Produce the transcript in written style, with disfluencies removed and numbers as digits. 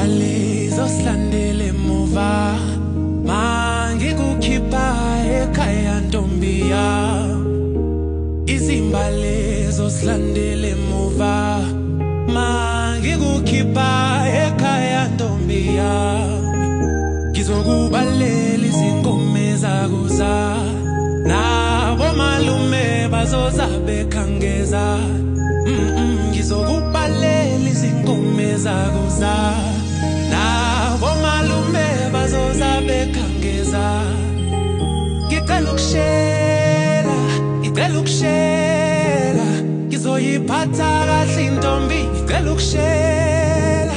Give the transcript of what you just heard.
Izimbali zosilandele emuva mangikukhipha ekhaya ntombi yami. Izimbali zosilandele emuva mangikukhipha ekhaya ntombi yami. Ngizokubalela izingoma zakuza nabo malume bazoza bekhangeza. Ngizokubalela izingoma zakuza nabo malume bazoza bekhangeza. Ngicela ukushela ngizoyiphatha kahle intombi. Ngicela ukushela